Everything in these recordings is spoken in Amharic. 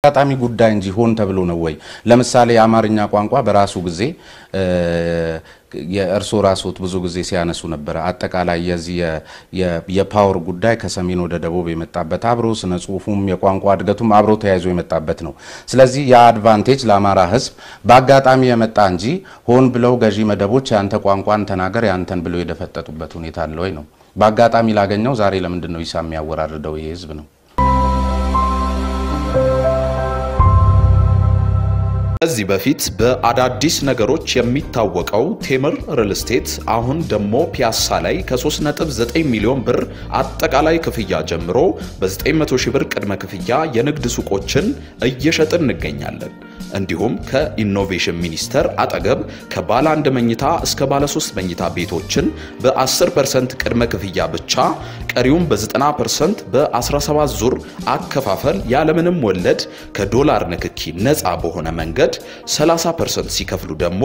አጋጣሚ ጉዳይ እንጂ ሆን ተብሎ ነው ወይ? ለምሳሌ የአማርኛ ቋንቋ በራሱ ጊዜ የእርሶ ራስዎት ብዙ ጊዜ ሲያነሱ ነበር። አጠቃላይ የዚህ የፓወር ጉዳይ ከሰሜን ወደ ደቡብ የመጣበት አብሮ ስነ ጽሁፉም የቋንቋ እድገቱም አብሮ ተያይዞ የመጣበት ነው። ስለዚህ ያ አድቫንቴጅ ለአማራ ህዝብ በአጋጣሚ የመጣ እንጂ ሆን ብለው ገዢ መደቦች ያንተ ቋንቋን ተናገር ያንተን ብለው የደፈጠጡበት ሁኔታ አለ ወይ ነው? በአጋጣሚ ላገኘው ዛሬ ለምንድን ነው ይሳም ያወራረደው ይሄ ህዝብ ነው? ከዚህ በፊት በአዳዲስ ነገሮች የሚታወቀው ቴምር ሪል ስቴት አሁን ደሞ ፒያሳ ላይ ከ3.9 ሚሊዮን ብር አጠቃላይ ክፍያ ጀምሮ በ900 ሺህ ብር ቅድመ ክፍያ የንግድ ሱቆችን እየሸጥን እንገኛለን። እንዲሁም ከኢኖቬሽን ሚኒስቴር አጠገብ ከባለ 1 መኝታ እስከ ባለ 3 መኝታ ቤቶችን በ10% ቅድመ ክፍያ ብቻ ቀሪውን በ90% በ17 ዙር አከፋፈል ያለምንም ወለድ ከዶላር ንክኪ ነፃ በሆነ መንገድ 30% ሲከፍሉ ደግሞ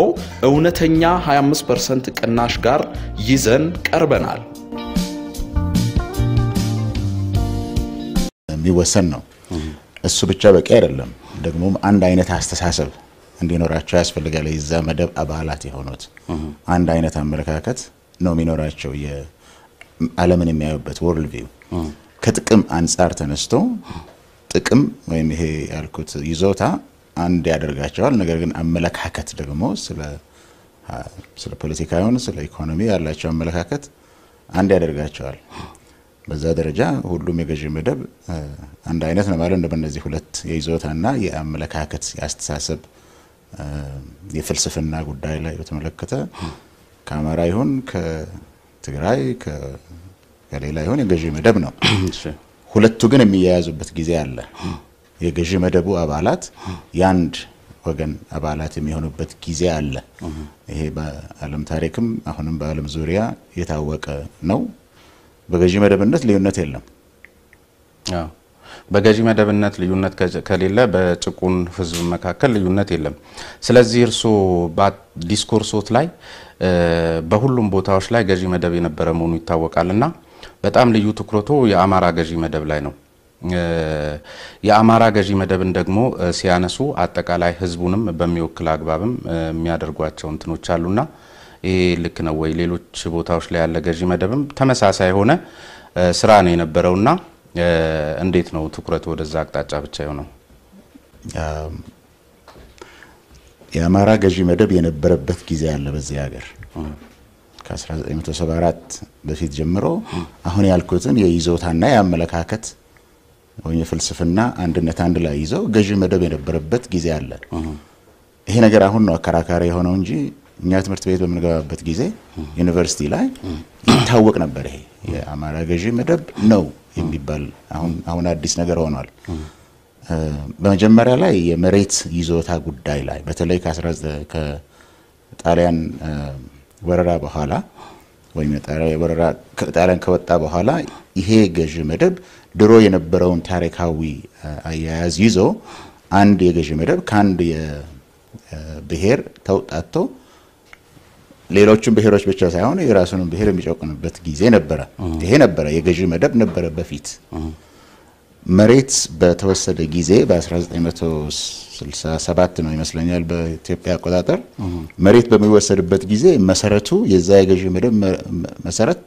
እውነተኛ 25% ቅናሽ ጋር ይዘን ቀርበናል። የሚወሰን ነው። እሱ ብቻ በቂ አይደለም። ደግሞ አንድ አይነት አስተሳሰብ እንዲኖራቸው ያስፈልጋል። የዛ መደብ አባላት የሆኑት አንድ አይነት አመለካከት ነው የሚኖራቸው። የዓለምን የሚያዩበት ወርልድ ቪው ከጥቅም አንፃር ተነስቶ ጥቅም ወይም ይሄ ያልኩት ይዞታ አንድ ያደርጋቸዋል። ነገር ግን አመለካከት ደግሞ ስለ ፖለቲካ ይሁን ስለ ኢኮኖሚ ያላቸው አመለካከት አንድ ያደርጋቸዋል። በዛ ደረጃ ሁሉም የገዢ መደብ አንድ አይነት ነው ማለት ነው። በእነዚህ ሁለት የይዞታና የአመለካከት ያስተሳሰብ የፍልስፍና ጉዳይ ላይ በተመለከተ ከአማራ ይሁን ከትግራይ ከሌላ ይሁን የገዢ መደብ ነው። ሁለቱ ግን የሚያያዙበት ጊዜ አለ። የገዢ መደቡ አባላት ያንድ ወገን አባላት የሚሆኑበት ጊዜ አለ። ይሄ በዓለም ታሪክም አሁንም በዓለም ዙሪያ የታወቀ ነው። በገዢ መደብነት ልዩነት የለም። በገዢ መደብነት ልዩነት ከሌለ በጭቁን ህዝብ መካከል ልዩነት የለም። ስለዚህ እርሱ በዲስኮርሶት ላይ በሁሉም ቦታዎች ላይ ገዢ መደብ የነበረ መሆኑ ይታወቃልና በጣም ልዩ ትኩረቱ የአማራ ገዢ መደብ ላይ ነው። የአማራ ገዢ መደብን ደግሞ ሲያነሱ አጠቃላይ ህዝቡንም በሚወክል አግባብም የሚያደርጓቸው እንትኖች አሉና ይሄ ልክ ነው ወይ? ሌሎች ቦታዎች ላይ ያለ ገዢ መደብም ተመሳሳይ ሆነ ስራ ነው የነበረውና እንዴት ነው ትኩረቱ ወደዛ አቅጣጫ ብቻ ይሆነው? የአማራ ገዢ መደብ የነበረበት ጊዜ አለ በዚህ ሀገር ከ1974 በፊት ጀምሮ አሁን ያልኩትን የይዞታና የአመለካከት ወይ የፍልስፍና አንድነት አንድ ላይ ይዘው ገዢ መደብ የነበረበት ጊዜ አለ። ይሄ ነገር አሁን ነው አከራካሪ የሆነው እንጂ እኛ ትምህርት ቤት በመንገባበት ጊዜ ዩኒቨርሲቲ ላይ ይታወቅ ነበር። ይሄ የአማራ ገዢ መደብ ነው የሚባል አሁን አዲስ ነገር ሆኗል። በመጀመሪያ ላይ የመሬት ይዞታ ጉዳይ ላይ በተለይ ከጣሊያን ወረራ በኋላ ወይ ጣሊያን ከወጣ በኋላ ይሄ ገዢ መደብ ድሮ የነበረውን ታሪካዊ አያያዝ ይዞ አንድ የገዢ መደብ ካንድ የብሔር ተውጣቶ ሌሎችም ብሔሮች ብቻ ሳይሆን የራሱንም ብሔር የሚጨቁንበት ጊዜ ነበር። ይሄ ነበር የገዢ መደብ ነበር በፊት። መሬት በተወሰደ ጊዜ በ1967 ነው ይመስለኛል በኢትዮጵያ አቆጣጠር መሬት በሚወሰድበት ጊዜ መሰረቱ የዛ የገዢ መደብ መሰረት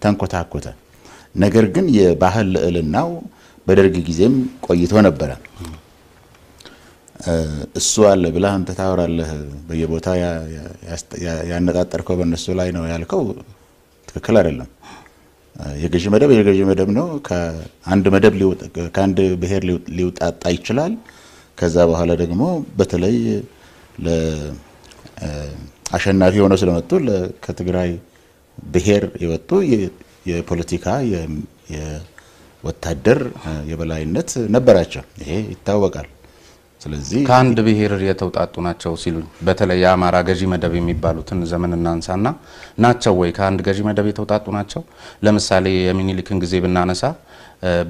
ተንኮታኮተ። ነገር ግን የባህል ልዕልናው በደርግ ጊዜም ቆይቶ ነበር። እሱ አለ ብለህ አንተ ታወራለህ በየቦታው ያነጣጠርከው በእነሱ ላይ ነው ያልከው ትክክል አይደለም። የገዢ መደብ ነው። ከአንድ መደብ ከአንድ ብሔር ሊውጣጣ ይችላል። ከዛ በኋላ ደግሞ በተለይ ለአሸናፊ ሆነው ስለመጡ ከትግራይ ብሔር የወጡ የፖለቲካ የወታደር የበላይነት ነበራቸው። ይሄ ይታወቃል። ስለዚህ ከአንድ ብሔር የተውጣጡ ናቸው ሲሉ በተለይ የአማራ ገዢ መደብ የሚባሉትን ዘመን እናንሳና ናቸው ወይ ከአንድ ገዢ መደብ የተውጣጡ ናቸው? ለምሳሌ የሚኒሊክን ጊዜ ብናነሳ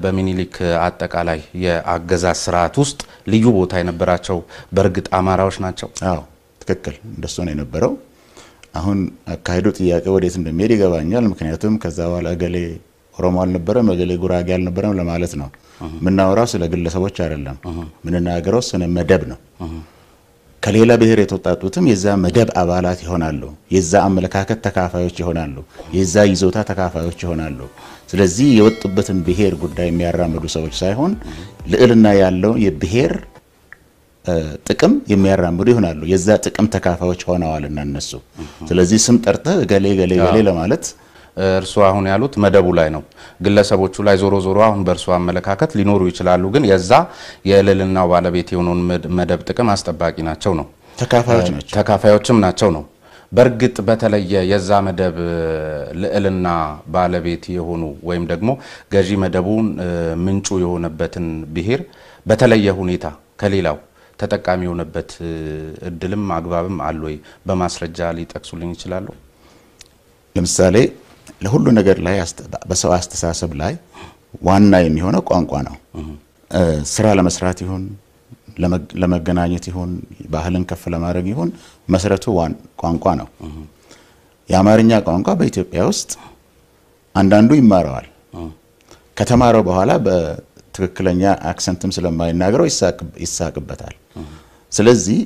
በሚኒሊክ አጠቃላይ የአገዛዝ ስርዓት ውስጥ ልዩ ቦታ የነበራቸው በርግጥ አማራዎች ናቸው። አዎ ትክክል እንደሱ ነው የነበረው። አሁን አካሄዱ ጥያቄ ወዴት እንደሚሄድ ይገባኛል። ምክንያቱም ከዛ በኋላ ገሌ ኦሮሞ አልነበረም እገሌ ጉራጌ አልነበረም ለማለት ነው ምናወራው ስለ ግለሰቦች አይደለም ምንናገረው ስለ መደብ ነው ከሌላ ብሔር የተወጣጡትም የዛ መደብ አባላት ይሆናሉ የዛ አመለካከት ተካፋዮች ይሆናሉ የዛ ይዞታ ተካፋዮች ይሆናሉ ስለዚህ የወጡበትን ብሔር ጉዳይ የሚያራምዱ ሰዎች ሳይሆን ልዕልና ያለው የብሔር ጥቅም የሚያራምዱ ይሆናሉ የዛ ጥቅም ተካፋዮች ሆነዋልና እነሱ ስለዚህ ስም ጠርተ ገሌ ለማለት እርሱ አሁን ያሉት መደቡ ላይ ነው ግለሰቦቹ ላይ ዞሮ አሁን በእርሱ አመለካከት ሊኖሩ ይችላሉ ግን የዛ የልዕልናው ባለቤት የሆነውን መደብ ጥቅም አስጠባቂ ናቸው ነው ተካፋዮችም ናቸው ነው በርግጥ በተለየ የዛ መደብ ልዕልና ባለቤት የሆኑ ወይም ደግሞ ገዢ መደቡን ምንጩ የሆነበትን ብሔር በተለየ ሁኔታ ከሌላው ተጠቃሚ የሆነበት እድልም አግባብም አለ ወይ በማስረጃ ሊጠቅሱልኝ ይችላሉ ለምሳሌ ለሁሉ ነገር ላይ በሰው አስተሳሰብ ላይ ዋና የሚሆነው ቋንቋ ነው ስራ ለመስራት ይሁን ለመገናኘት ይሁን ባህልን ከፍ ለማድረግ ይሁን መሰረቱ ቋንቋ ነው የአማርኛ ቋንቋ በኢትዮጵያ ውስጥ አንዳንዱ ይማራዋል ከተማረው በኋላ በትክክለኛ አክሰንትም ስለማይናገረው ይሳቅበታል ስለዚህ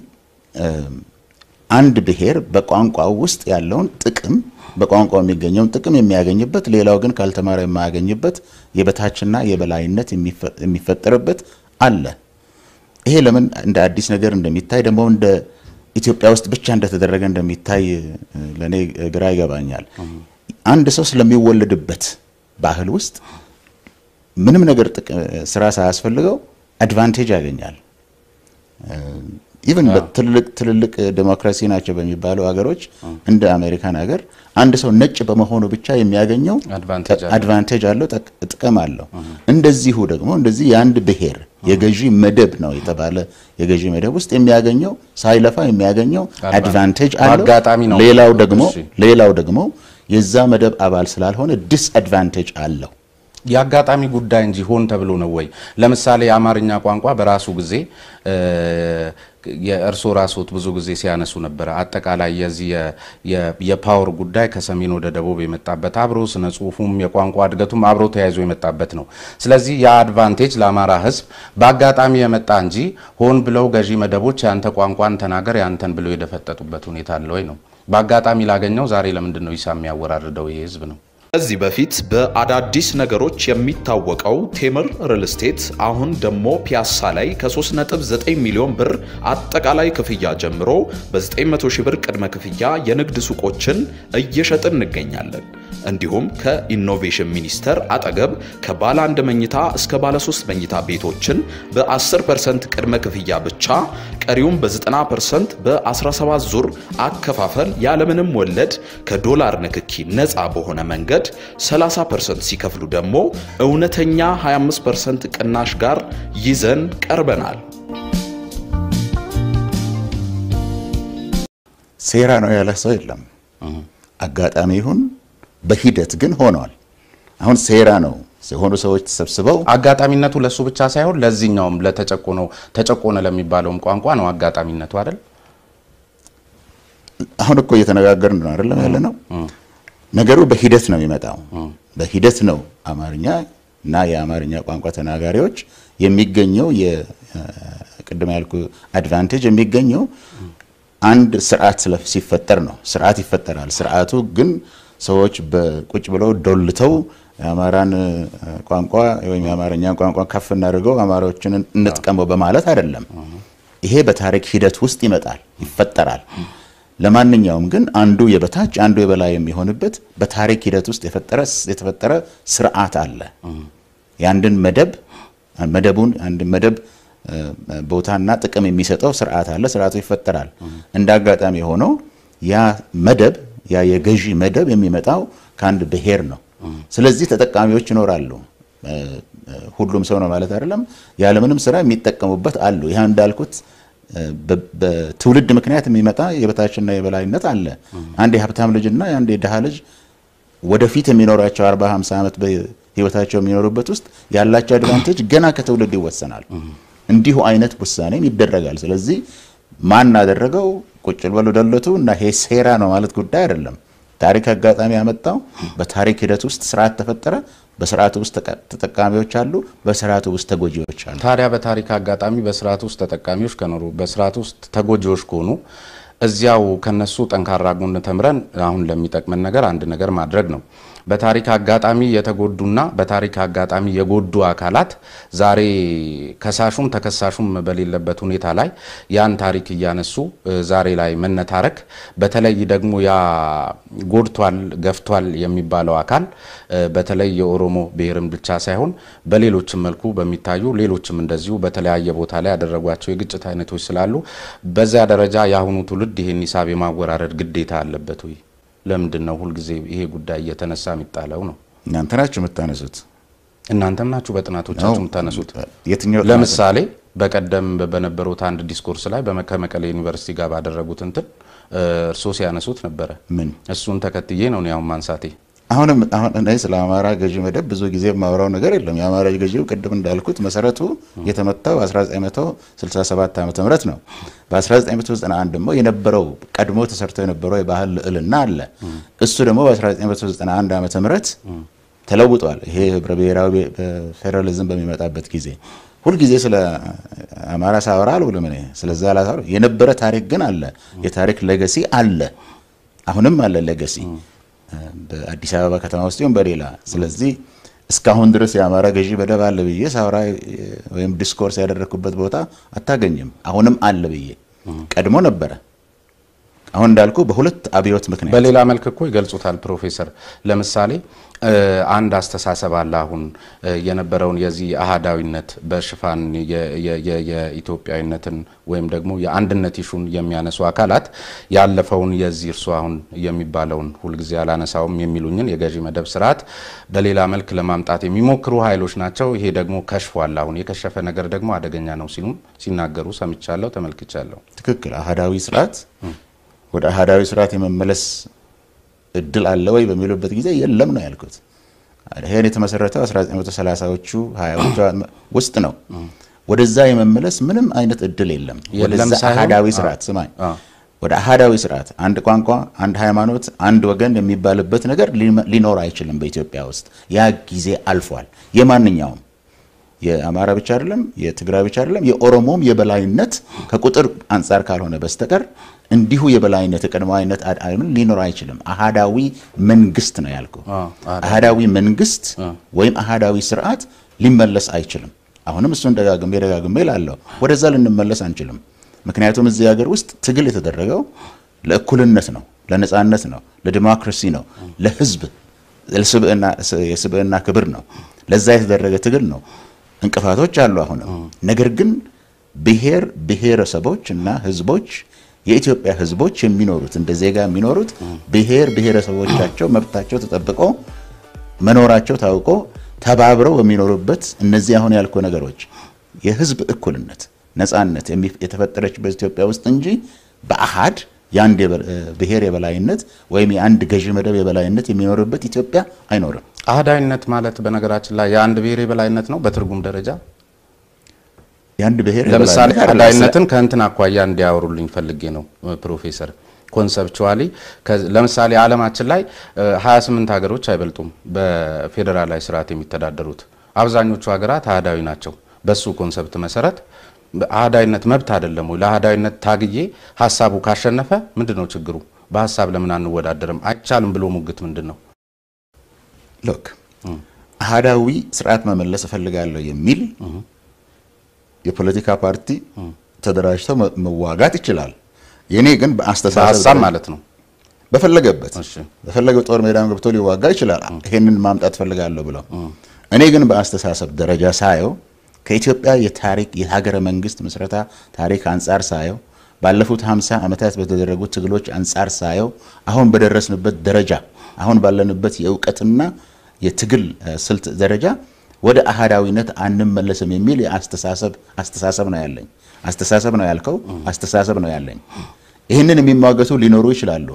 አንድ ብሔር በቋንቋው ውስጥ ያለውን ጥቅም በቋንቋው የሚገኘው ጥቅም የሚያገኝበት ሌላው ግን ካልተማረ የማያገኝበት የበታችና የበላይነት የሚፈጠርበት አለ ይሄ ለምን እንደ አዲስ ነገር እንደሚታይ ደግሞ እንደ ኢትዮጵያ ውስጥ ብቻ እንደተደረገ እንደሚታይ ለኔ ግራ ይገባኛል አንድ ሰው ስለሚወለድበት ባህል ውስጥ ምንም ነገር ስራ ሳያስፈልገው አድቫንቴጅ ያገኛል ኢቭን በትልልቅ ዲሞክራሲ ናቸው በሚባለው ሀገሮች እንደ አሜሪካን ሀገር አንድ ሰው ነጭ በመሆኑ ብቻ የሚያገኘው አድቫንቴጅ አለው ጥቅም አለው እንደዚሁ ደግሞ እንደዚህ የአንድ ብሔር የገዢ መደብ ነው የተባለ የገዢ መደብ ውስጥ የሚያገኘው ሳይለፋ የሚያገኘው አድቫንቴጅ አለው ሌላው ደግሞ የዛ መደብ አባል ስላልሆነ ዲስአድቫንቴጅ አለው ያጋጣሚ ጉዳይ እንጂ ሆን ተብሎ ነው ወይ ለምሳሌ የአማርኛ ቋንቋ በራሱ ጊዜ የእርሶ ራስዎት ብዙ ጊዜ ሲያነሱ ነበር አጠቃላይ የዚህ የፓወር ጉዳይ ከሰሜን ወደ ደቡብ የመጣበት አብሮ ስነ ጽሁፉም የቋንቋ እድገቱም አብሮ ተያይዞ የመጣበት ነው ስለዚህ ያ አድቫንቴጅ ለአማራ ህዝብ በአጋጣሚ የመጣ እንጂ ሆን ብለው ገዢ መደቦች ያንተ ቋንቋን ተናገር ያንተን ብለው የደፈጠጡበት ሁኔታ አለ ወይ ነው በአጋጣሚ ላገኘው ዛሬ ለምንድን ነው ይሳም ያወራርደው ይሄ ህዝብ ነው ከዚህ በፊት በአዳዲስ ነገሮች የሚታወቀው ቴምር ሪል ስቴት አሁን ደግሞ ፒያሳ ላይ ከ3.9 ሚሊዮን ብር አጠቃላይ ክፍያ ጀምሮ በ900 ሺህ ብር ቅድመ ክፍያ የንግድ ሱቆችን እየሸጥን እንገኛለን እንዲሁም ከኢኖቬሽን ሚኒስቴር አጠገብ ከባለ 1 መኝታ እስከ ባለ 3 መኝታ ቤቶችን በ10% ቅድመ ክፍያ ብቻ ቀሪውን በ90% በ17 ዙር አከፋፈል ያለምንም ወለድ ከዶላር ንክኪ ነፃ በሆነ መንገድ 30% ሲከፍሉ ደግሞ እውነተኛ 25% ቅናሽ ጋር ይዘን ቀርበናል ሴራ ነው ያለ ሰው የለም አጋጣሚ ይሁን በሂደት ግን ሆኗል አሁን ሴራ ነው ሲሆኑ ሰዎች ተሰብስበው አጋጣሚነቱ ለሱ ብቻ ሳይሆን ለዚህኛውም ተጨቆነ ለሚባለውም ቋንቋ ነው አጋጣሚነቱ አይደል አሁን እኮ እየተነጋገርን ነው አይደል ያለነው ነገሩ በሂደት ነው የሚመጣው በሂደት ነው አማርኛ እና የአማርኛ ቋንቋ ተናጋሪዎች የሚገኘው የቅድም ያልኩ አድቫንቴጅ የሚገኘው አንድ ስርዓት ሲፈጠር ነው ስርዓት ይፈጠራል ስርዓቱ ግን ሰዎች በቁጭ ብለው ዶልተው የአማራን ቋንቋ ወይም የአማርኛ ቋንቋ ከፍ እናድርገው አማራዎችን እንጥቀመው በማለት አይደለም ይሄ በታሪክ ሂደት ውስጥ ይፈጠራል ለማንኛውም ግን አንዱ የበታች አንዱ የበላይ የሚሆንበት በታሪክ ሂደት ውስጥ የተፈጠረ ስርዓት አለ ያንድን መደቡን አንድ መደብ ቦታና ጥቅም የሚሰጠው ስርዓት አለ ስርዓቱ ይፈጠራል እንዳጋጣሚ ሆኖ ያ መደብ ያ የገዢ መደብ የሚመጣው ከአንድ ብሔር ነው ስለዚህ ተጠቃሚዎች ይኖራሉ ሁሉም ሰው ነው ማለት አይደለም ያለምንም ስራ የሚጠቀሙበት አሉ ይሄ እንዳልኩት በትውልድ ምክንያት የሚመጣ የበታችና የበላይነት አለ አንድ የሀብታም ልጅና አንድ የደሃ ልጅ ወደፊት የሚኖራቸው 40 50 አመት በህይወታቸው የሚኖሩበት ውስጥ ያላቸው አድቫንቴጅ ገና ከትውልድ ይወሰናል እንዲሁ አይነት ውሳኔም ይደረጋል ስለዚህ ማን አደረገው ቁጭ ብለው ደለቱ እና ሄ ሴራ ነው ማለት ጉዳይ አይደለም ታሪክ አጋጣሚ ያመጣው በታሪክ ሂደት ውስጥ ስርዓት ተፈጠረ በስርዓቱ ውስጥ ተጠቃሚዎች አሉ በስርዓቱ ውስጥ ተጎጂዎች አሉ ታዲያ በታሪክ አጋጣሚ በስርዓቱ ውስጥ ተጠቃሚዎች ከኖሩ በስርዓቱ ውስጥ ተጎጂዎች ከሆኑ እዚያው ከነሱ ጠንካራ ጎን ተምረን አሁን ለሚጠቅመን ነገር አንድ ነገር ማድረግ ነው በታሪክ አጋጣሚ የተጎዱና በታሪክ አጋጣሚ የጎዱ አካላት ዛሬ ከሳሹም ተከሳሹም በሌለበት ሁኔታ ላይ ያን ታሪክ ያነሱ ዛሬ ላይ መነታረክ በተለይ ደግሞ ያ ጎድቷል ገፍቷል የሚባለው አካል በተለይ የኦሮሞ ብሔርም ብቻ ሳይሆን በሌሎችም መልኩ በሚታዩ ሌሎችም እንደዚሁ በተለያየ ቦታ ላይ ያደረጓቸው የግጭት አይነቶች ስላሉ በዛ ደረጃ ያሁኑ ትውልድ ይሄን ሂሳብ የማወራረድ ግዴታ አለበት ወይ ለምንድነው ሁሉ ጊዜ ይሄ ጉዳይ እየተነሳ የሚጣለው ነው እናንተ ናችሁ የምታነሱት እናንተም ናችሁ በጥናቶቻችሁ የምታነሱት ለምሳሌ በቀደም በነበረው አንድ ዲስኮርስ ላይ በመከመቀሌ ዩኒቨርሲቲ ጋር ባደረጉት እንትን እርሶስ ያነሱት ነበር ምን እሱን ተከትዬ ነው ያው ማንሳቴ አሁን እኔ ስለ አማራ ገዢ መደብ ብዙ ጊዜ ማውራው ነገር የለም የአማራ ገዢው ቅድም እንዳልኩት መሰረቱ የተመታው 1967 ዓመተ ምህረት ነው በ1991 ደግሞ የነበረው ቀድሞ ተሰርተው የነበረው የባህል ልዕልና አለ እሱ ደግሞ በ1991 ዓመተ ምህረት ተለውጧል ይሄ ህብረ ብሔራዊ ፌደራሊዝም በሚመጣበት ጊዜ ሁሉ ጊዜ ስለ አማራ ሳወራል ወለ ምን ስለዛ አላሳው የነበረ ታሪክ ግን አለ የታሪክ ሌጋሲ አለ አሁንም አለ ሌጋሲ በአዲስ አበባ ከተማ ውስጥ ይሁን በሌላ ስለዚህ እስካሁን ድረስ የአማራ ገዢ መደብ አለ ብዬ ሳውራ ወይም ዲስኮርስ ያደረኩበት ቦታ አታገኝም አሁንም አለ ብዬ ቀድሞ ነበር አሁን እንዳልኩ በሁለት አብዮት ምክንያት በሌላ መልኩ እኮ ይገልጹታል ፕሮፌሰር ለምሳሌ አንድ አስተሳሰብ አለ አሁን የነበረውን የዚህ አሃዳዊነት በሽፋን የኢትዮጵያዊነትን ወይም ደግሞ የአንድነት ኢሹን የሚያነሱ አካላት ያለፈውን የዚህ እርሱ አሁን የሚባለውን ሁሉ ጊዜ ያላነሳውም የሚሉኝን የገዢ መደብ ስርዓት በሌላ መልክ ለማምጣት የሚሞክሩ ኃይሎች ናቸው ይሄ ደግሞ ከሽፏል አሁን የከሸፈ ነገር ደግሞ አደገኛ ነው ሲሉም ሲናገሩ ሰምቻለሁ ተመልክቻለሁ ትክክል አሃዳዊ ስርዓት ወደ አሃዳዊ ስርዓት የመመለስ እድል አለ ወይ በሚሉበት ጊዜ የለም ነው ያልኩት ይሄን የተመሰረተው 1930ዎቹ 20ዎቹ ውስጥ ነው ወደዛ የመመለስ ምንም አይነት እድል የለም ወደዛ አሃዳዊ ስርዓት ስማኝ ወደ አሃዳዊ ስርዓት አንድ ቋንቋ አንድ ሃይማኖት አንድ ወገን የሚባልበት ነገር ሊኖር አይችልም በኢትዮጵያ ውስጥ ያ ጊዜ አልፏል የማንኛውም የአማራ ብቻ አይደለም የትግራይ ብቻ አይደለም የኦሮሞም የበላይነት ከቁጥር አንፃር ካልሆነ በስተቀር እንዲሁ የበላይነት ቀድማዊነት ሊኖር አይችልም አሃዳዊ መንግስት ነው ያልኩ አሃዳዊ መንግስት ወይም አሃዳዊ ስርዓት ሊመለስ አይችልም አሁንም እሱን ደጋግሜ ይላልው ወደዛ ልንመለስ አንችልም ምክንያቱም እዚህ ሀገር ውስጥ ትግል የተደረገው ለእኩልነት ነው ለነጻነት ነው ለዲሞክራሲ ነው ለህዝብ የስብዕና ክብር ነው ለዛ የተደረገ ትግል ነው እንቅፋቶች አሉ አሁን ነገር ግን ብሔረሰቦች እና ህዝቦች የኢትዮጵያ ህዝቦች የሚኖሩት እንደ ዜጋ የሚኖሩት ብሔረሰቦቻቸው መብታቸው ተጠብቆ መኖራቸው ታውቆ ተባብረው የሚኖሩበት እነዚህ አሁን ያልኩ ነገሮች የህዝብ እኩልነት ነጻነት የተፈጠረች በኢትዮጵያ ውስጥ እንጂ በአሃድ ያንድ ብሔር የበላይነት ወይም የአንድ ገዢ መደብ የበላይነት የሚኖርበት ኢትዮጵያ አይኖርም አሃዳዊነት ማለት በነገራችን ላይ የአንድ ብሔር የበላይነት ነው በትርጉም ደረጃ ያንድ ብሔር ለምሳሌ አሃዳዊነትን ከእንትን አኳያ እንዲያወሩልኝ ፈልጌ ነው ፕሮፌሰር ኮንሰፕቹዋሊ ለምሳሌ ዓለማችን ላይ 28 ሀገሮች አይበልጡም በፌደራላዊ ስርዓት የሚተዳደሩት አብዛኞቹ ሀገራት አሃዳዊ ናቸው በሱ ኮንሰፕት መሰረት አሃዳዊነት መብት አይደለም ወይ ለአሃዳዊነት ታግዬ ሐሳቡ ካሸነፈ ምንድነው ችግሩ በሐሳብ ለምን አንወዳደርም አይቻልም ብሎ ሙግት ምንድነው ሎክ አሃዳዊ ስርዓት መመለስ ፈልጋለሁ የሚል የፖለቲካ ፓርቲ ተደራጅተው መዋጋት ይችላል የኔ ግን በአስተሳሰብ ማለት ነው በፈለገው ጦር ሜዳም ገብቶ ሊዋጋ ይችላል ይሄንን ማምጣት ፈልጋለሁ ብለው እኔ ግን በአስተሳሰብ ደረጃ ሳየው ከኢትዮጵያ የሀገረ መንግስት መስረታ ታሪክ አንፃር ሳየው ባለፉት 50 ዓመታት በተደረጉ ትግሎች አንፃር ሳየው አሁን በደረስንበት ደረጃ አሁን ባለንበት የእውቀትና የትግል ስልት ደረጃ ወደ አሃዳዊነት አንመለስም የሚል አስተሳሰብ ነው ያለኝ አስተሳሰብ ነው ያልከው አስተሳሰብ ነው ያለኝ ይሄንን የሚማገቱ ሊኖሩ ይችላሉ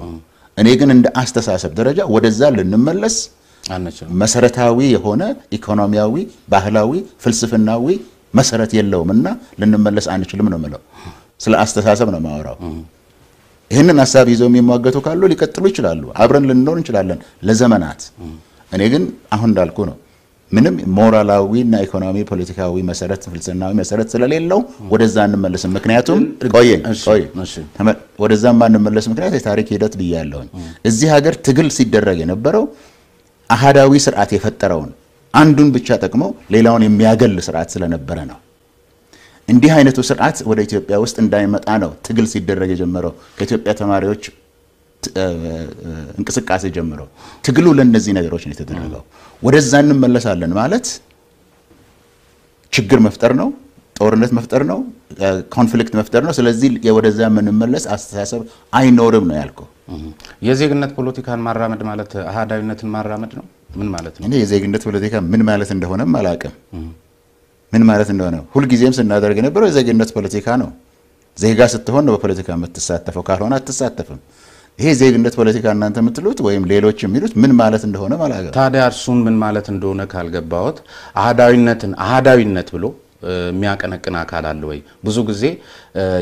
እኔ ግን እንደ አስተሳሰብ ደረጃ ወደዛ ልንመለስ አንችልም መሰረታዊ የሆነ ኢኮኖሚያዊ ባህላዊ ፍልስፍናዊ መሰረት የለውምና ልንመለስ አንችልም ነው ማለት ስለ አስተሳሰብ ነው ማወራው ይህንን ሐሳብ ይዘው የሚሟገቱ ካሉ ሊቀጥሉ ይችላሉ አብረን ልንኖር እንችላለን ለዘመናት እኔ ግን አሁን እንዳልኩ ነው ምንም ሞራላዊና ኢኮኖሚ ፖለቲካዊ መሰረት ፍልስፍናዊ መሰረት ስለሌለው ወደዛ እንመለስም ምክንያቱም ቆይ ወደዛ ማንመለስ ምክንያት የታሪክ ሂደት ብያለሁኝ እዚህ ሀገር ትግል ሲደረግ የነበረው አሃዳዊ ስርዓት የፈጠረውን አንዱን ብቻ ጠቅሞ ሌላውን የሚያገል ስርዓት ስለነበረ ነው እንዲህ አይነቱ ስርዓት ወደ ኢትዮጵያ ውስጥ እንዳይመጣ ነው ትግል ሲደረግ የጀመረው ከኢትዮጵያ ተማሪዎች እንቅስቃሴ ጀምሮ ትግሉ ለነዚህ ነገሮች ነው የተደረገው ወደዛ እንመለሳለን ማለት ችግር መፍጠር ነው ጦርነት መፍጠር ነው ኮንፍሊክት መፍጠር ነው ስለዚህ ወደዛ ምንመለስ አስተሳሰብ አይኖርም ነው ያልከው የዜግነት ፖለቲካን ማራመድ ማለት አሃዳዊነትን ማራመድ ነው ምን ማለት ነው እኔ የዜግነት ፖለቲካ ምን ማለት እንደሆነ ማላቀም ምን ማለት እንደሆነ ሁሉ ጊዜም ስናደርግ የነበረው የዜግነት ፖለቲካ ነው ዜጋ ስትሆን ነው በፖለቲካ የምትሳተፈው ካልሆነ አትሳተፍም ይሄ ዜግነት ፖለቲካ እናንተ የምትሉት ወይም ሌሎች የሚሉት ምን ማለት እንደሆነ ማላቀም ታዲያ እርሱን ምን ማለት እንደሆነ ካልገባውት አሃዳዊነት ብሎ የሚያቀነቅን አካል አለ ወይ ብዙ ጊዜ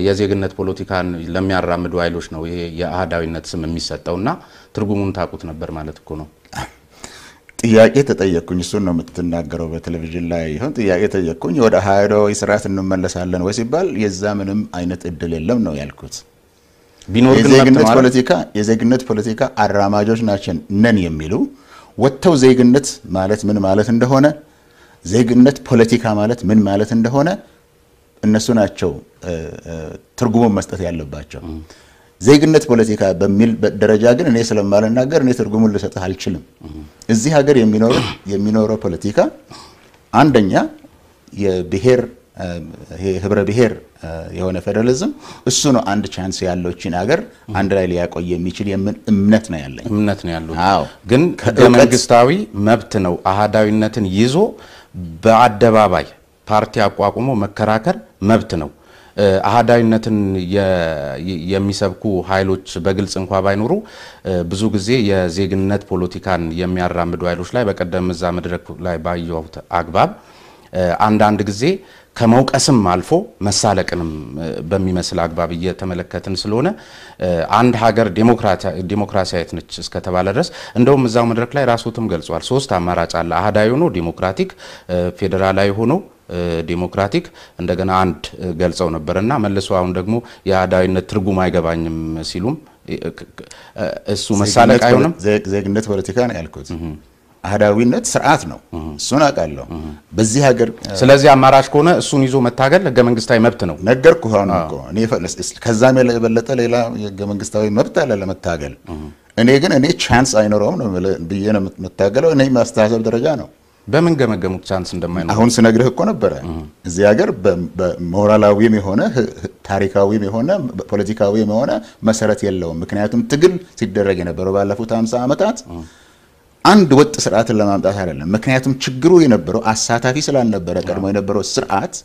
የዜግነት ፖለቲካን ለሚያራምዱ ኃይሎች ነው ይሄ የአሃዳዊነት ስም የሚሰጠውና ትርጉሙን ታቁት ነበር ማለት እኮ ነው ጥያቄ ተጠየቅኩኝ እሱን ነው የምትናገረው በቴሌቪዥን ላይ ይሁን ጥያቄ ተጠየቅኩኝ ወደ አሃዳዊ ስርዓት እንመለሳለን ወይ ሲባል የዛ ምንም አይነት እድል የለም ነው ያልኩት ቢኖር ግን የዜግነት ፖለቲካ አራማጆች ናቸው ነን የሚሉ ወጥተው ዜግነት ማለት ምን ማለት እንደሆነ ዜግነት ፖለቲካ ማለት ምን ማለት እንደሆነ እነሱ ናቸው ትርጉሙን መስጠት ያለባቸው ዜግነት ፖለቲካ በሚል ደረጃ ግን እኔ ስለማልናገር እኔ ትርጉሙን ልሰጥህ አልችልም እዚህ ሀገር የሚኖረው ፖለቲካ አንደኛ የብሔር ህብረ ብሔር የሆነ ፌደራሊዝም እሱ ነው አንድ ቻንስ ያለው እቺን ሀገር አንድ ላይ ሊያቆይ የሚችል እምነት ነው ያለው ግን መንግስታዊ መብት ነው አሃዳዊነትን ይዞ በአደባባይ ፓርቲ አቋቁሞ መከራከር መብት ነው አሃዳዊነትን የሚሰብኩ ኃይሎች በግልጽ እንኳን ባይኖሩ ብዙ ጊዜ የዜግነት ፖለቲካን የሚያራምዱ ኃይሎች ላይ በቀደም እዛ መድረክ ላይ ባየሁት አግባብ አንዳንድ ጊዜ ከመውቀስም አልፎ መሳለቅንም በሚመስል አግባብ እየተመለከትን ስለሆነ አንድ ሀገር ዲሞክራሲያዊት ነች እስከተባለ ድረስ እንደውም እዛው መድረክ ላይ ራስዎትም ገልጿል ሶስት አማራጭ አለ አሃዳዊ ሆኖ ዲሞክራቲክ ፌደራላዊ ሆኖ ዲሞክራቲክ እንደገና አንድ ገልጸው ነበርና መልሶ አሁን ደግሞ የአሃዳዊነት ትርጉም አይገባኝም ሲሉም እሱ መሳለቅ አይሆንም ዜግነት ፖለቲካ ነው ያልኩት አሃዳዊነት ስርዓት ነው እሱን አቃለው በዚህ ሀገር ስለዚህ አማራጭ ከሆነ እሱን ይዞ መታገል ህገ መንግስታዊ መብት ነው ነገርኩ ሆነ እኮ እኔ ከዛም የበለጠ ሌላ ህገ መንግስታዊ መብት አለ ለመታገል እኔ ግን እኔ ቻንስ አይኖርም ነው ብዬ ነው መታገለው እኔ ማስተሳሰብ ደረጃ ነው በምን ገመገሙት ቻንስ እንደማይኖር አሁን ስነግርህ እኮ ነበር እዚህ ሀገር በሞራላዊም የሆነ ታሪካዊም የሆነ ፖለቲካዊም የሆነ መሰረት የለውም ምክንያቱም ትግል ሲደረግ የነበረው ባለፉት 50 ዓመታት አንድ ወጥ ስርዓትን ለማምጣት አይደለም ምክንያቱም ችግሩ የነበረው አሳታፊ ስላልነበረ ቀድሞ የነበረው ስርዓት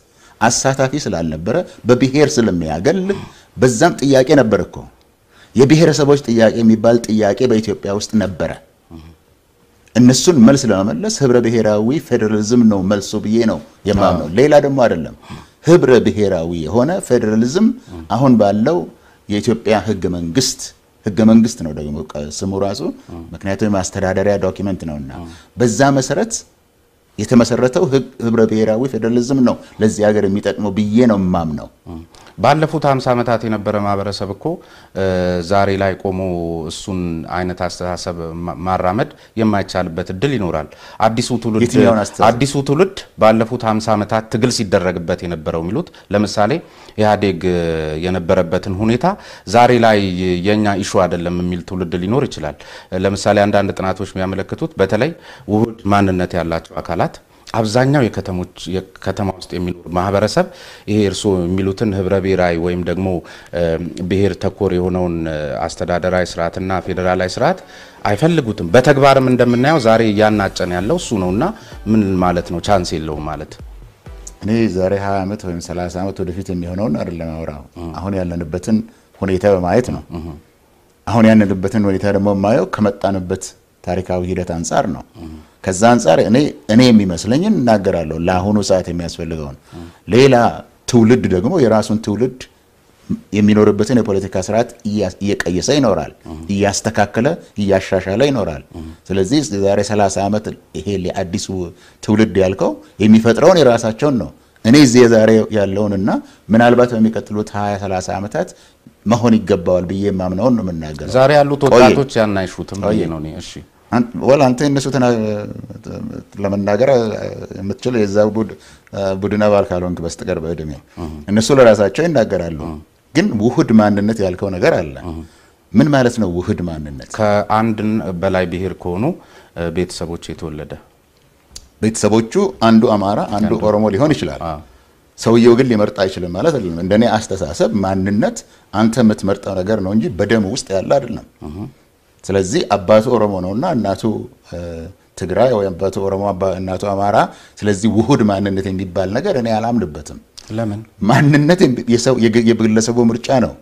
አሳታፊ ስላልነበረ በብሔር ስለሚያገል በዛም ጥያቄ ነበር እኮ የብሔረሰቦች ጥያቄ የሚባል ጥያቄ በኢትዮጵያ ውስጥ ነበረ እነሱን መልስ ለመመለስ ህብረ ብሔራዊ ፌደራሊዝም ነው መልሶ ብዬ ነው የማምነው ሌላ ደግሞ አይደለም ህብረ ብሔራዊ የሆነ ፌደራሊዝም አሁን ባለው የኢትዮጵያ ህገ መንግስት ነው ደግሞ ስሙ ራሱ ምክንያቱም ማስተዳደሪያ ዶክመንት ነውና በዛ መሰረት የተመሰረተው ህብረ ብሔራዊ ፌደራሊዝም ነው ለዚህ ሀገር የሚጠቅመው ብዬ ነው ማምነው ባለፉት 50 ዓመታት የነበረ ማህበረሰብ እኮ ዛሬ ላይ ቆሞ እሱን አይነት አስተሳሰብ ማራመድ የማይቻልበት እድል ይኖራል አዲሱ ትውልድ ባለፉት 50 ዓመታት ትግል ሲደረግበት የነበረው ሚሉት ለምሳሌ ኢህአዴግ የነበረበትን ሁኔታ ዛሬ ላይ የኛ ኢሹ አይደለም የሚል ትውልድ ሊኖር ይችላል ለምሳሌ አንዳንድ ጥናቶች የሚያመለክቱት በተለይ ውህድ ማንነት ያላቸው አካላት አብዛኛው የከተማ ውስጥ የሚኖር ማህበረሰብ ይሄ እርሶ የሚሉትን ህብረ ብሔራዊ ወይም ደግሞ ብሔር ተኮር የሆነውን አስተዳደራዊ ስርዓትና ፌደራላዊ ስርዓት አይፈልጉትም በተግባርም እንደምናየው ዛሬ ያናጨን ያለው እሱ ነውና ምን ማለት ነው ቻንስ የለውም ማለት እኔ ዛሬ 20 ዓመት ወይም 30 ዓመት ወደፊት የሚሆነውን አይደለም አውራው አሁን ያለንበትን ሁኔታ በማየት ነው አሁን ያለንበትን ሁኔታ ደግሞ ማየው ከመጣንበት ታሪካዊ ሂደት አንፃር ነው ከዛ አንፃር እኔ የሚመስለኝን እናገራለሁ ለአሁኑ ሰዓት የሚያስፈልገው ሌላ ትውልድ ደግሞ የራሱን ትውልድ የሚኖርበትን የፖለቲካ ስርዓት እየቀየሰ ይኖራል እያስተካከለ እያሻሻለ ይኖራል ስለዚህ ዛሬ 30 ዓመት ይሄ ለአዲሱ ትውልድ ያልከው የሚፈጥረውን የራሳቸውን ነው እኔ እዚህ ዛሬ ያለውንና ምናልባት በሚቀጥሉት 20 30 ዓመታት መሆን ይገባዋል ብዬ ማምነውን ነው መናገረው ዛሬ ያሉት ወጣቶች ያናይሹትም ብዬ ነው እኔ እሺ ወላ አንተ እነሱ ለመናገር የምትችል የዛው ቡድን አባል ካልሆንክ በስተቀር በእድሜ እነሱ ለራሳቸው ይናገራሉ ግን ውህድ ማንነት ያልከው ነገር አለ ምን ማለት ነው ውህድ ማንነት ከአንድ በላይ ብሔር ከሆኑ ቤተሰቦች የተወለደ ቤተሰቦቹ አንዱ አማራ አንዱ ኦሮሞ ሊሆን ይችላል ሰውየው ግን ሊመርጥ አይችልም ማለት አይደለም እንደኔ አስተሳሰብ ማንነት አንተ የምትመርጠው ነገር ነው እንጂ በደም ውስጥ ያለ አይደለም ስለዚህ አባቱ ኦሮሞ ነውና እናቱ ትግራይ ወይ አባቱ ኦሮሞ እናቱ አማራ ስለዚህ ውህድ ማንነት የሚባል ነገር እኔ አላምንበትም ለምን ማንነት የሰው የግለሰቡ ምርጫ ነው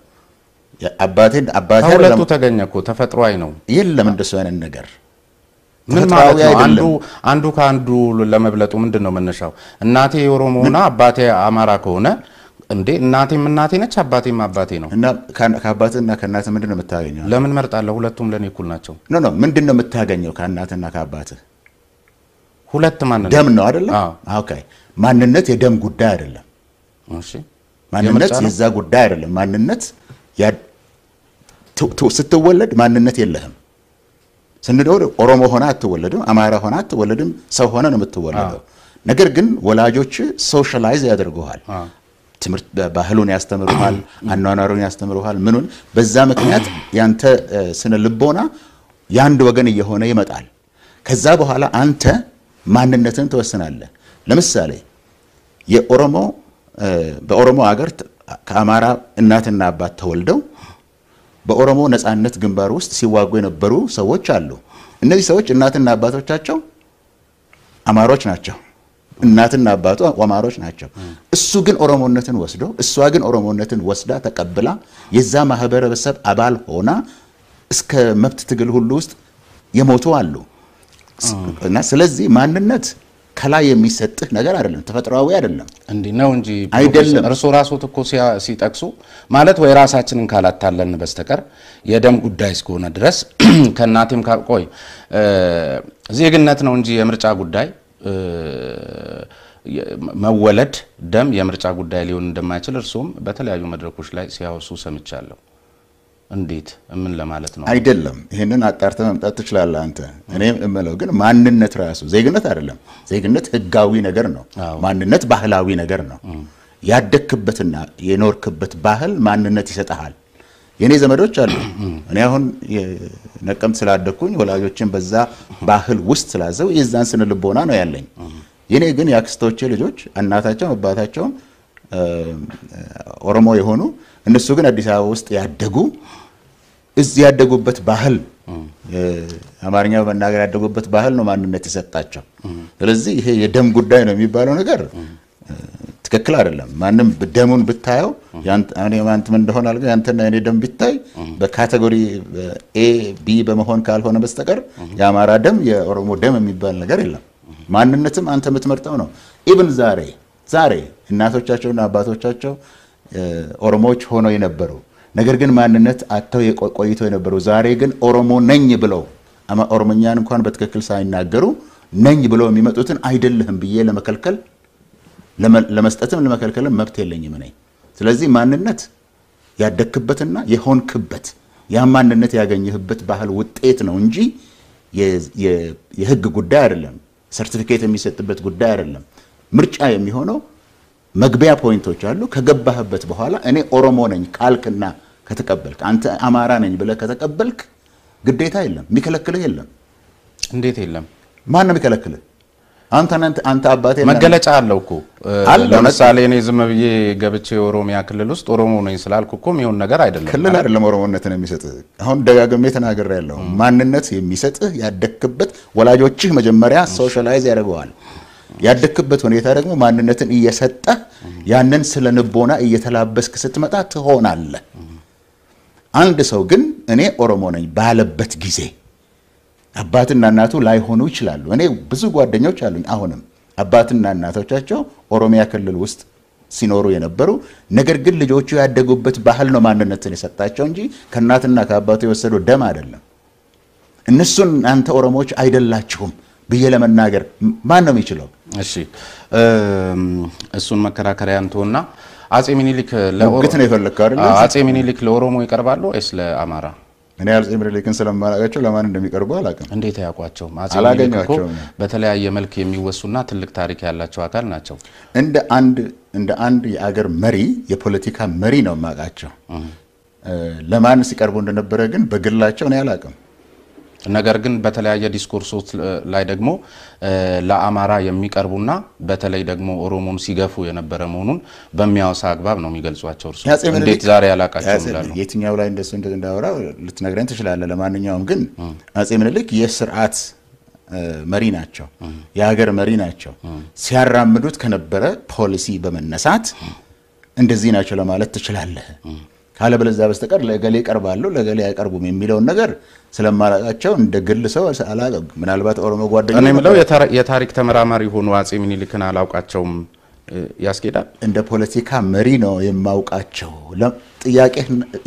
አባቴ ሁለቱ ተገኘኮ ተፈጥሯዊ ነው የለም እንደሱ አይነት ነገር ምን ማለት ነው አንዱ ከአንዱ ለመብለጡ ምንድነው መነሻው እናቴ ኦሮሞና አባቴ አማራ ከሆነ እንዴ እናቴም እናቴ ነች አባቴም አባቴ ነው እና ከአባትና ከእናቴ ምንድነው የምታገኘው ለምን መርጣለሁ ሁለቱም ለኔ እኩል ናቸው ኖ ምንድነው የምታገኘው ከእናትና ከአባቴ ሁለት ማንነት ደም ነው አይደል ኦኬ ማንነት የደም ጉዳይ አይደለም እሺ ማንነት የዛ ጉዳይ አይደለም ማንነት ስትወለድ ማንነት የለህም ስንደው ኦሮሞ ሆነ አትወለድም አማራ ሆነ አትወለድም ሰው ሆነ ነው የምትወለደው ነገር ግን ወላጆች ሶሻላይዝ ያደርጉሃል ትምርት ባህሉን ያስተምሩሃል አኗኗሩን ያስተምሩሃል ምኑን በዛ ምክንያት ያንተ ስነ ልቦና ያንድ ወገን እየሆነ ይመጣል ከዛ በኋላ አንተ ማንነትን ተወሰናለህ ለምሳሌ የኦሮሞ በኦሮሞ ሀገር ከአማራ እናትና አባት ተወልደው በኦሮሞ ነፃነት ግንባር ውስጥ ሲዋጉ የነበሩ ሰዎች አሉ እነዚህ ሰዎች እናትና አባቶቻቸው አማሮች ናቸው እናትና አባቱ አማሮች ናቸው እሱ ግን ኦሮሞነትን ወስዶ እሷ ግን ኦሮሞነትን ወስዳ ተቀብላ የዛ ማህበረሰብ አባል ሆና እስከ መብት ትግል ሁሉ ውስጥ የሞቱ አሉ እና ስለዚህ ማንነት ከላይ የሚሰጥህ ነገር አይደለም ተፈጥሯዊ አይደለም እንዴ ነው እንጂ እርሶ ራስዎት እኮ ሲጠቅሱ ማለት ወይ ራሳችንን ካላታለን በስተቀር የደም ጉዳይ እስከሆነ ድረስ ከናቴም ቆይ ዜግነት ነው እንጂ የምርጫ ጉዳይ መወለድ ደም የምርጫ ጉዳይ ሊሆን እንደማይችል እርሶም በተለያዩ መድረኮች ላይ ሲያወሱ ሰምቻለሁ እንዴት ምን ለማለት ነው አይደለም ይሄንን አጣርተ መምጣት ትችላለህ አንተ እኔ እመለው ግን ማንነት ራሱ ዜግነት አይደለም ዜግነት ህጋዊ ነገር ነው ማንነት ባህላዊ ነገር ነው ያደክበትና የኖርክበት ባህል ማንነት ይሰጣል የኔ ዘመዶች አሉ እኔ አሁን ነቀምት ስላደኩኝ ወላጆችን በዛ ባህል ውስጥ ስላዘው የዛን ስነ ልቦና ነው ያለኝ የኔ ግን ያክስቶቼ ልጆች እናታቸው አባታቸው ኦሮሞ የሆኑ እነሱ ግን አዲስ አበባ ውስጥ ያደጉ እዚህ ያደጉበት ባህል አማርኛ በመናገር ያደጉበት ባህል ነው ማንነት ይሰጣቸው ስለዚህ ይሄ የደም ጉዳይ ነው የሚባለው ነገር ትክክል አይደለም ማንንም ደሙን ብታየው ያንተ ምን እንደሆነ አልጋ ያንተና የኔ ደም ቢታይ በካቴጎሪ ኤ ቢ በመሆን ካልሆነ በስተቀር የአማራ ደም የኦሮሞ ደም የሚባል ነገር የለም ማንነትም አንተ የምትመርጠው ነው ኢቭን ዛሬ እናቶቻቸውና አባቶቻቸው ኦሮሞዎች ሆነው የነበሩ ነገር ግን ማንነት አጥተው የቆይተው የነበሩ ዛሬ ግን ኦሮሞ ነኝ ብለው ኦሮሞኛን እንኳን በትክክል ሳይናገሩ ነኝ ብለው የሚመጡትን አይደለም ብዬ ለመከልከል ለመስጠትም ለመከልከልም መብት የለኝም ነኝ ስለዚህ ማንነት ያደክበትና የሆንክበት ያ ማንነት ያገኘህበት ባህል ውጤት ነው እንጂ የህግ ጉዳይ አይደለም ሰርቲፊኬት የሚሰጥበት ጉዳይ አይደለም ምርጫ የሚሆነው መግቢያ ፖይንቶች አሉ ከገባህበት በኋላ እኔ ኦሮሞ ነኝ ካልክና ከተቀበልክ አንተ አማራ ነኝ ብለ ከተቀበልክ ግዴታ የለም የሚከለክልህ የለም እንዴት የለም ማን ነው የሚከለክልህ አንተ አባቴ መገለጫ አለውኮ ለምሳሌ እኔ ዝም ብዬ ገብቼ ኦሮሚያ ክልል ውስጥ ኦሮሞ ነኝ ስላልኩ የሚሆን ነገር አይደለም ክልል አይደለም ኦሮሞነትን የሚሰጥህ አሁን ደጋግሜ ተናግሬያለሁ ማንነት የሚሰጥህ ያደክበት ወላጆችህ መጀመሪያ ሶሻላይዝ ያደርገዋል ያደክበት ሁኔታ ደግሞ ማንነትን እየሰጠ ያንን ስለንቦና እየተላበስክ ስትመጣ ትሆናለህ አንድ ሰው ግን እኔ ኦሮሞ ነኝ ባለበት ጊዜ አባትና እናቱ ላይ ሆኑ ይችላሉ እኔ ብዙ ጓደኞች አሉኝ አሁንም አባትና እናቶቻቸው ኦሮሚያ ክልል ውስጥ ሲኖሩ የነበሩ ነገር ግን ልጆቹ ያደጉበት ባህል ነው ማንነትን የሰጣቸው እንጂ ከእናትና ከአባቱ የወሰደው ደም አይደለም። እነሱን አንተ ኦሮሞዎች አይደላችሁም ብዬ ለመናገር ማን ነው የሚችለው? እሺ እሱን መከራከሪያ አንተውና አጼ ሚኒሊክ ነው የፈለከው አይደል? አጼ ሚኒሊክ ለኦሮሞ ይቀርባሉ ወይስ ለአማራ? እኔ አጼ ሚኒሊክን ስለማላውቃቸው ለማን እንደሚቀርቡ አላውቅም። እንዴት ያውቋቸው? አጼ ሚኒሊክ እኮ በተለያየ መልክ የሚወሱና ትልቅ ታሪክ ያላቸው አካል ናቸው። እንደ አንድ የአገር መሪ የፖለቲካ መሪ ነው የማውቃቸው። ለማን ሲቀርቡ እንደነበረ ግን በግላቸው እኔ አላውቅም። ነገር ግን በተለያየ ዲስኮርሶች ላይ ደግሞ ለአማራ የሚቀርቡና በተለይ ደግሞ ኦሮሞን ሲገፉ የነበረ መሆኑን በሚያወሳ አግባብ ነው የሚገልጿቸው። እርሱ እንዴት ዛሬ ያላቃቸው ይላሉ? የትኛው ላይ እንደሱ እንዳወራ ልትነግረኝ ትችላለህ። ለማንኛውም ግን አጼ ምኒልክ የስርዓት መሪ ናቸው፣ የሀገር መሪ ናቸው። ሲያራምዱት ከነበረ ፖሊሲ በመነሳት እንደዚህ ናቸው ለማለት ትችላለህ። ካለ በለዛ በስተቀር ለገሌ ይቀርባሉ ለገሌ አይቀርቡም የሚለው ነገር ስለማላቃቸው እንደ ግል ሰው አላቀም። ምናልባት ኦሮሞ ጓደኞች እኔ ምለው የታሪክ ተመራማሪ ሆኖ አጼ ሚኒሊክን አላውቃቸውም ያስኬዳል። እንደ ፖለቲካ መሪ ነው የማውቃቸው። ጥያቄ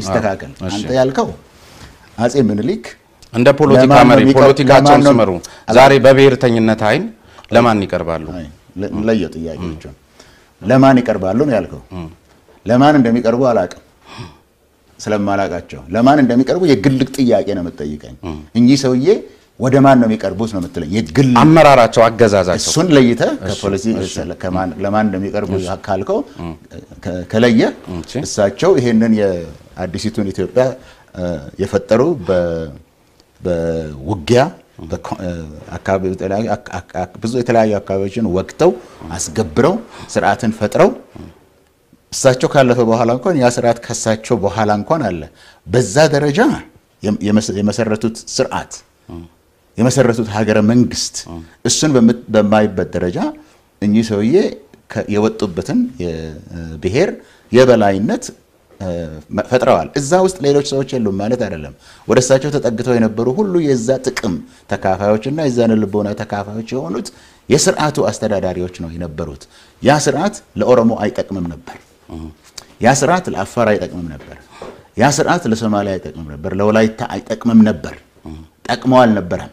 ይስተካከል። አንተ ያልከው አጼ ሚኒሊክ እንደ ፖለቲካ መሪ ፖለቲካቸውን ሲመሩ ዛሬ በብሔርተኝነት አይን ለማን ይቀርባሉ? ለየ ጥያቄዎች ለማን ይቀርባሉ ነው ያልከው። ለማን እንደሚቀርቡ አላቀም ስለማላቃቸው። ለማን እንደሚቀርቡ የግል ጥያቄ ነው የምትጠይቀኝ እንጂ ሰውዬ ወደ ማን ነው የሚቀርቡት ነው የምትለኝ። የግል አመራራቸው አገዛዛቸው እሱን ለይተህ ከፖሊሲ ለማን እንደሚቀርቡ ካልከው ከለየ እሳቸው ይሄንን የአዲሲቱን ኢትዮጵያ የፈጠሩ በውጊያ ብዙ የተለያዩ አካባቢዎችን ወቅተው አስገብረው ስርዓትን ፈጥረው እሳቸው ካለፈ በኋላ እንኳን ያ ስርዓት ከሳቸው በኋላ እንኳን አለ። በዛ ደረጃ የመሰረቱት ስርዓት የመሰረቱት ሀገረ መንግስት እሱን በማይበት ደረጃ እኚህ ሰውዬ የወጡበትን የብሔር የበላይነት ፈጥረዋል። እዛ ውስጥ ሌሎች ሰዎች የሉም ማለት አይደለም። ወደ እሳቸው ተጠግተው የነበሩ ሁሉ የዛ ጥቅም ተካፋዮችና የዛን ልቦና ተካፋዮች የሆኑት የስርዓቱ አስተዳዳሪዎች ነው የነበሩት። ያ ስርዓት ለኦሮሞ አይጠቅምም ነበር። ያ ስርዓት ለአፋር አይጠቅምም ነበር። ያ ስርዓት ለሶማሊያ አይጠቅምም ነበር። ለወላይታ አይጠቅምም ነበር። ጠቅመው አልነበረም።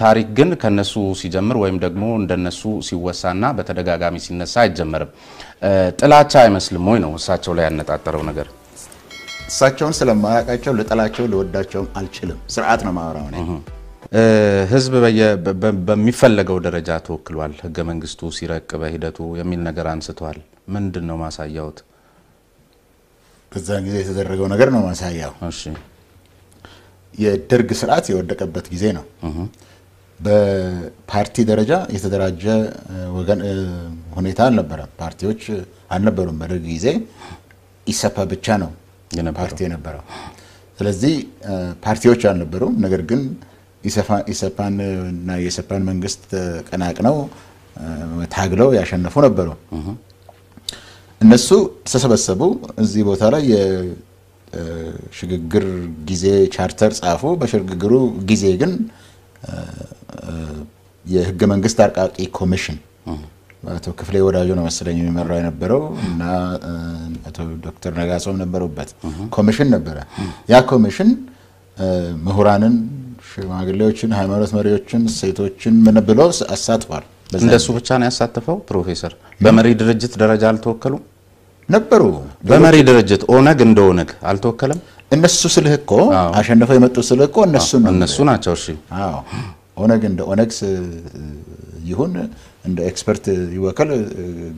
ታሪክ ግን ከነሱ ሲጀምር ወይም ደግሞ እንደነሱ ሲወሳና በተደጋጋሚ ሲነሳ አይጀመርም። ጥላቻ አይመስልም ወይ ነው እሳቸው ላይ ያነጣጠረው ነገር? እሳቸውን ስለማያውቃቸው ለጥላቸው ለወዳቸው አልችልም። ስርዓት ነው ማወራው ነው። ህዝብ በሚፈለገው ደረጃ ተወክሏል። ህገ መንግስቱ ሲረቅ በሂደቱ የሚል ነገር አንስተዋል። ምንድነው ማሳያውት? በዛን ጊዜ የተደረገው ነገር ነው ማሳያው። እሺ የደርግ ስርዓት የወደቀበት ጊዜ ነው። በፓርቲ ደረጃ የተደራጀ ወገን ሁኔታ አልነበረም። ፓርቲዎች አልነበሩም። በደርግ ጊዜ ኢሰፓ ብቻ ነው ፓርቲ የነበረው። ስለዚህ ፓርቲዎች አልነበሩም። ነገር ግን ኢሰፓን እና የኢሰፓን መንግስት ቀናቅነው ታግለው ያሸነፉ ነበሩ። እነሱ ተሰበሰቡ። እዚህ ቦታ ላይ የሽግግር ጊዜ ቻርተር ጻፉ። በሽግግሩ ጊዜ ግን የህገ መንግስት አርቃቂ ኮሚሽን አቶ ክፍሌ ወዳጆ ነው መሰለኝ የሚመራው የነበረው እና አቶ ዶክተር ነጋሶም ነበሩበት ኮሚሽን ነበረ። ያ ኮሚሽን ምሁራንን፣ ሽማግሌዎችን፣ ሃይማኖት መሪዎችን፣ ሴቶችን ምን ብሎ አሳትፏል። እንደሱ ብቻ ነው ያሳተፈው? ፕሮፌሰር በመሪ ድርጅት ደረጃ አልተወከሉም ነበሩ? በመሪ ድርጅት ኦነግ እንደ ኦነግ አልተወከለም? እነሱ ስልህ እኮ አሸንፈው የመጡ ስልህ እኮ እነሱ ናቸው። እሺ አዎ ኦነግ እንደ ኦነግ ይሁን እንደ ኤክስፐርት ይወከል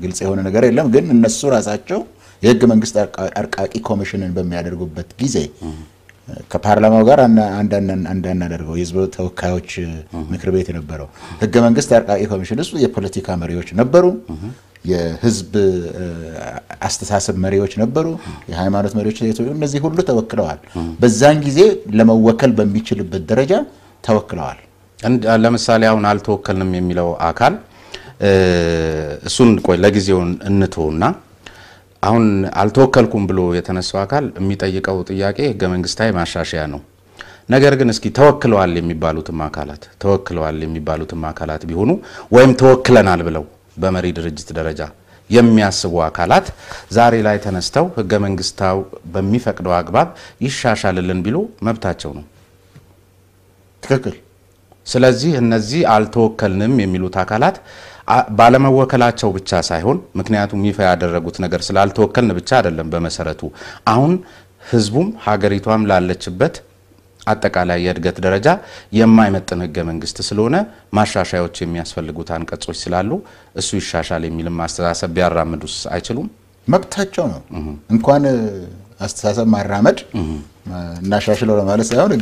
ግልጽ የሆነ ነገር የለም። ግን እነሱ ራሳቸው የህገ መንግስት አርቃቂ ኮሚሽንን በሚያደርጉበት ጊዜ ከፓርላማው ጋር አንዳንዳደርገው የህዝብ ተወካዮች ምክር ቤት የነበረው ህገ መንግስት አርቃቂ ኮሚሽን ውስጥ የፖለቲካ መሪዎች ነበሩ፣ የህዝብ አስተሳሰብ መሪዎች ነበሩ፣ የሃይማኖት መሪዎች፣ እነዚህ ሁሉ ተወክለዋል። በዛን ጊዜ ለመወከል በሚችልበት ደረጃ ተወክለዋል። ለምሳሌ አሁን አልተወከልንም የሚለው አካል እሱን ቆይ ለጊዜው እንተውና አሁን አልተወከልኩም ብሎ የተነሳው አካል የሚጠይቀው ጥያቄ ህገ መንግስታዊ ማሻሻያ ነው። ነገር ግን እስኪ ተወክለዋል የሚባሉትም አካላት ቢሆኑ ወይም ተወክለናል ብለው በመሪ ድርጅት ደረጃ የሚያስቡ አካላት ዛሬ ላይ ተነስተው ህገ መንግስታው በሚፈቅደው አግባብ ይሻሻልልን ቢሉ መብታቸው ነው። ትክክል። ስለዚህ እነዚህ አልተወከልንም የሚሉት አካላት ባለመወከላቸው ብቻ ሳይሆን ምክንያቱም ይፋ ያደረጉት ነገር ስላልተወከልን ብቻ አይደለም በመሰረቱ አሁን ህዝቡም ሀገሪቷም ላለችበት አጠቃላይ የእድገት ደረጃ የማይመጥን ህገ መንግስት ስለሆነ ማሻሻያዎች የሚያስፈልጉት አንቀጾች ስላሉ እሱ ይሻሻል የሚልም አስተሳሰብ ቢያራምዱስ አይችሉም? መብታቸው ነው። እንኳን አስተሳሰብ ማራመድ እናሻሽለው ለማለት ሳይሆን